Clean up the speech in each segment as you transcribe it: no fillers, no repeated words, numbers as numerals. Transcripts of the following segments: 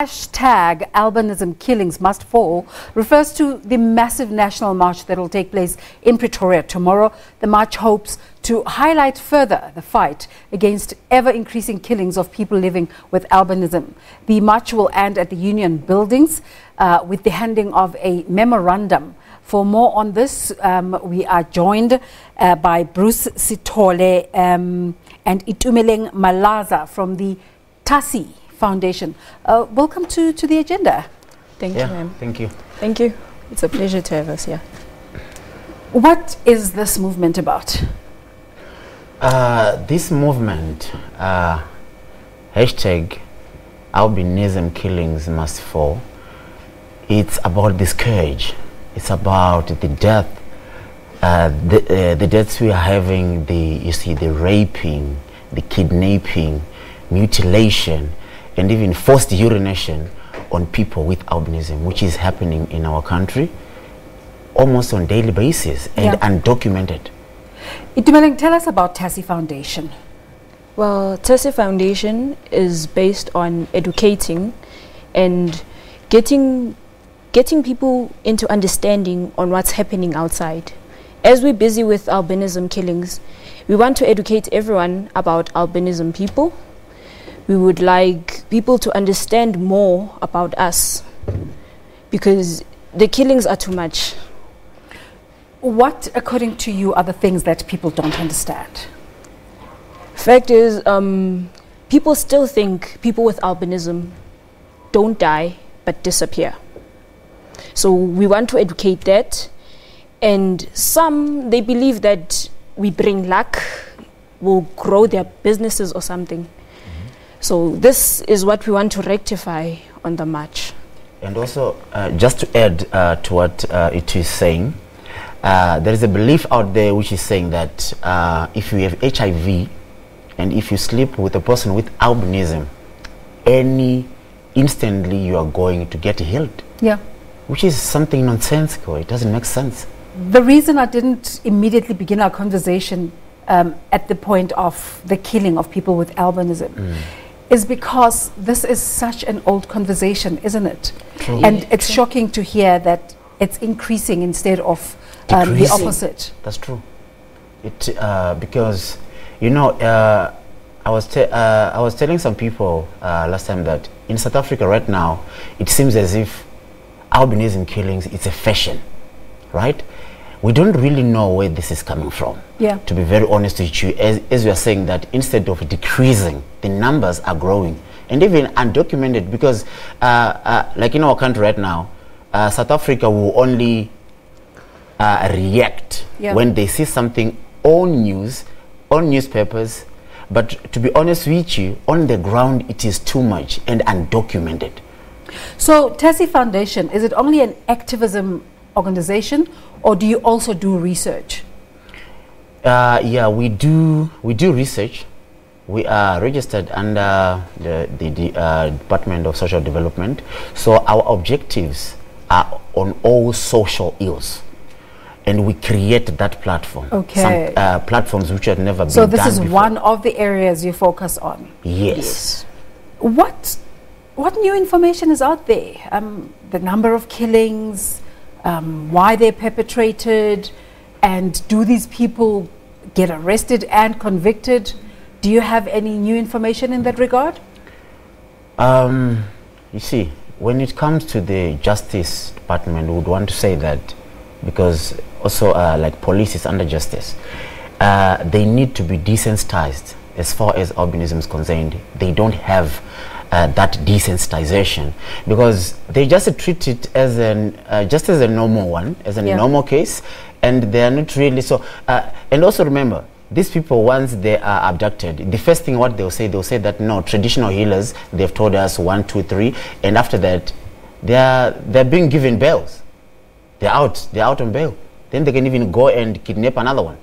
Hashtag Albinism killings must fall refers to the massive national march that will take place in Pretoria tomorrow. The march hopes to highlight further the fight against ever-increasing killings of people living with albinism. The march will end at the Union buildings with the handing of a memorandum. For more on this, we are joined by Bruce Sithole and Itumeleng Malaza from the Tassie Foundation. Welcome to the agenda. Thank you, ma'am. Thank you. Thank you. It's a pleasure to have us here. What is this movement about? This movement, hashtag albinism killings must fall, it's about the scourge. It's about the death, the deaths we are having, the raping, the kidnapping, mutilation, and even forced urination on people with albinism, which is happening in our country almost on daily basis and undocumented. Itumeleng, tell us about Tassie Foundation. Well, Tassie Foundation is based on educating and getting people into understanding on what's happening outside. As we're busy with albinism killings, we want to educate everyone about albinism people. We would like people to understand more about us because the killings are too much. What, according to you, are the things that people don't understand? Fact is, people still think people with albinism don't die but disappear. So we want to educate that. And some, they believe that we bring luck, will grow their businesses or something. So this is what we want to rectify on the march. And also, just to add to what it is saying, there is a belief out there which is saying that if you have HIV and if you sleep with a person with albinism, instantly you are going to get healed. Yeah. Which is something nonsensical. It doesn't make sense. The reason I didn't immediately begin our conversation at the point of the killing of people with albinism is because this is such an old conversation, isn't it? True. And it's shocking to hear that it's increasing instead of the opposite. That's true. It because you know I was telling some people last time that in South Africa right now it seems as if albinism killings, it's a fashion, right? We don't really know where this is coming from. Yeah. To be very honest with you, as we are saying that instead of decreasing, the numbers are growing, and even undocumented, because like in our country right now, South Africa will only react when they see something on news, on newspapers, but to be honest with you, on the ground it is too much and undocumented. So Tassie Foundation, is it only an activism organization, or do you also do research? Yeah, we do research. We are registered under the Department of Social Development. So our objectives are on all social ills, and we create that platform. Okay. Some platforms which have never been done So this is before. one of the areas you focus on. Yes. What new information is out there? The number of killings, why they're perpetrated, and do these people get arrested and convicted? Do you have any new information in that regard? You see, when it comes to the Justice Department, we would want to say that, because also like police is under justice, they need to be desensitized as far as albinism is concerned. They don't have that desensitization, because they just treat it as just as a normal one, as a normal case, and they are not really so. And also remember, these people, once they are abducted, the first thing what they'll say that no, traditional healers, they've told us 1, 2, 3, and after that, they're being given bails. They're out on bail. Then they can even go and kidnap another one.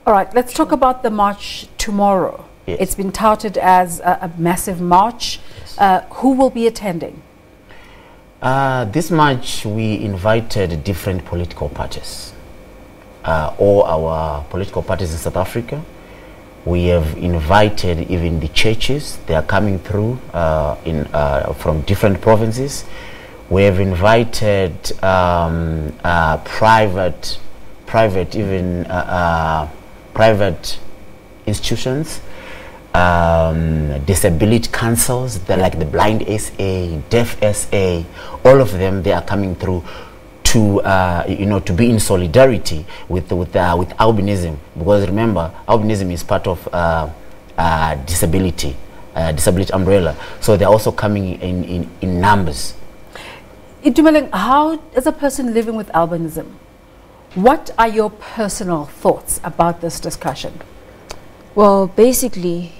All right, let's talk about the march tomorrow. Yes. It's been touted as a massive march. Who will be attending? This march, we invited different political parties. All our political parties in South Africa. We have invited even the churches. They are coming through from different provinces. We have invited private institutions, disability councils, like the Blind SA, Deaf SA, all of them. They are coming through to to be in solidarity with albinism, because remember, albinism is part of disability umbrella, so they're also coming in numbers. Itumeleng, how, as a person living with albinism, what are your personal thoughts about this discussion? Well, basically,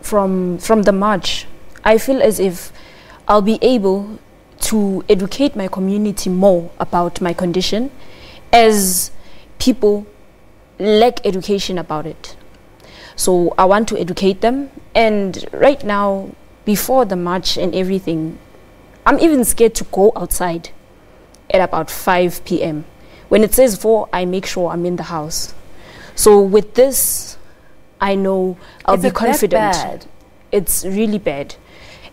from the march, I feel as if I'll be able to educate my community more about my condition, as people lack education about it. So I want to educate them, and right now, before the march and everything, I'm even scared to go outside at about 5 p.m. When it says 4, I make sure I'm in the house. So with this, I know I'll be confident. That bad? It's really bad.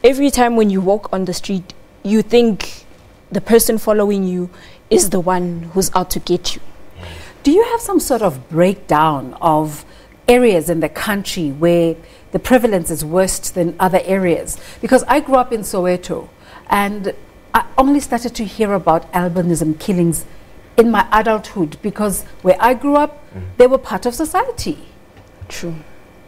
Every time when you walk on the street, you think the person following you is the one who's out to get you. Do you have some sort of breakdown of areas in the country where the prevalence is worse than other areas? Because I grew up in Soweto, and I only started to hear about albinism killings in my adulthood, because where I grew up, they were part of society. True.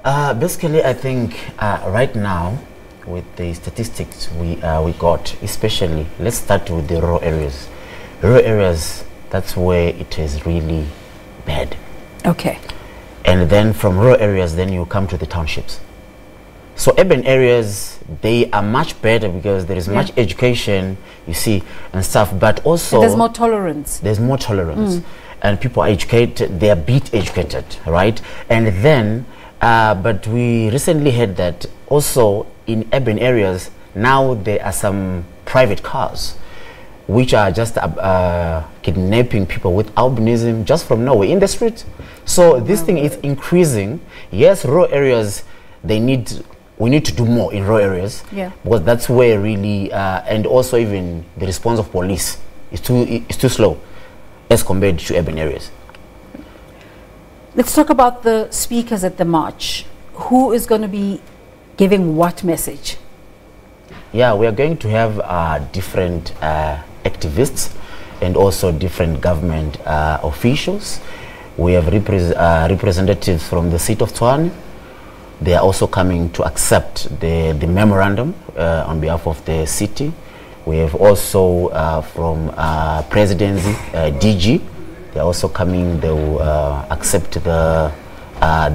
Basically, I think right now, with the statistics we got, especially, let's start with the rural areas. Rural areas, that's where it is really bad. Okay. And then from rural areas, then you come to the townships. So urban areas, they are much better because there is much education, you see, and stuff. But also, and there's more tolerance. There's more tolerance, and people are educated. They are bit educated, right? And then, but we recently heard that also in urban areas now there are some private cars which are just kidnapping people with albinism just from nowhere in the street. So this thing is increasing. Yes, rural areas, we need to do more in rural areas, because that's where really and also even the response of police is too slow as compared to urban areas. Let's talk about the speakers at the march. Who is going to be giving what message? Yeah, we are going to have different activists and also different government officials. We have representatives from the seat of Tshwane. They are also coming to accept the memorandum on behalf of the city. We have also from presidency, DG. They are also coming. They will accept the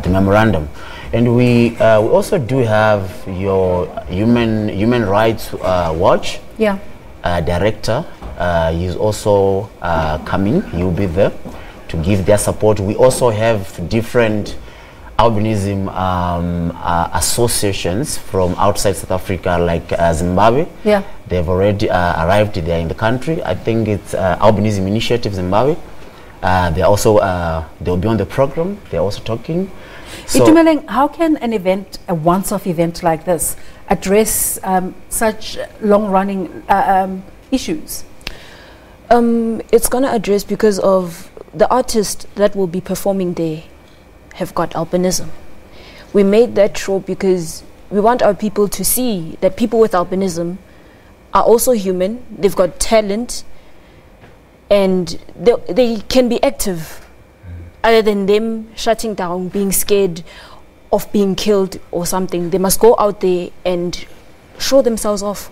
memorandum. And we also do have your Human Rights Watch director. He's also coming. He will be there to give their support. We also have different albinism associations from outside South Africa, like Zimbabwe. Yeah, they've already arrived there in the country. I think it's Albinism Initiative Zimbabwe. They also they'll be on the program. They're also talking. So Itumeleng, how can an event, a once-off event like this, address such long-running issues? It's going to address because of the artists that will be performing there have got albinism. We made that show because we want our people to see that people with albinism are also human. They've got talent, and they can be active, other than them shutting down, being scared of being killed or something. They must go out there and show themselves off.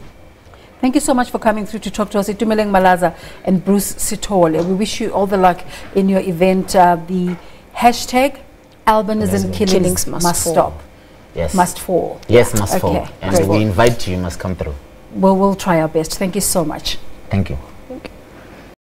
Thank you so much for coming through to talk to us. Itumeleng Malaza and Bruce Sithole. We wish you all the luck in your event. The hashtag Albinism killings must stop. Yes. Must fall. Yes, must fall. And great. we invite you, must come through. Well, we'll try our best. Thank you so much. Thank you.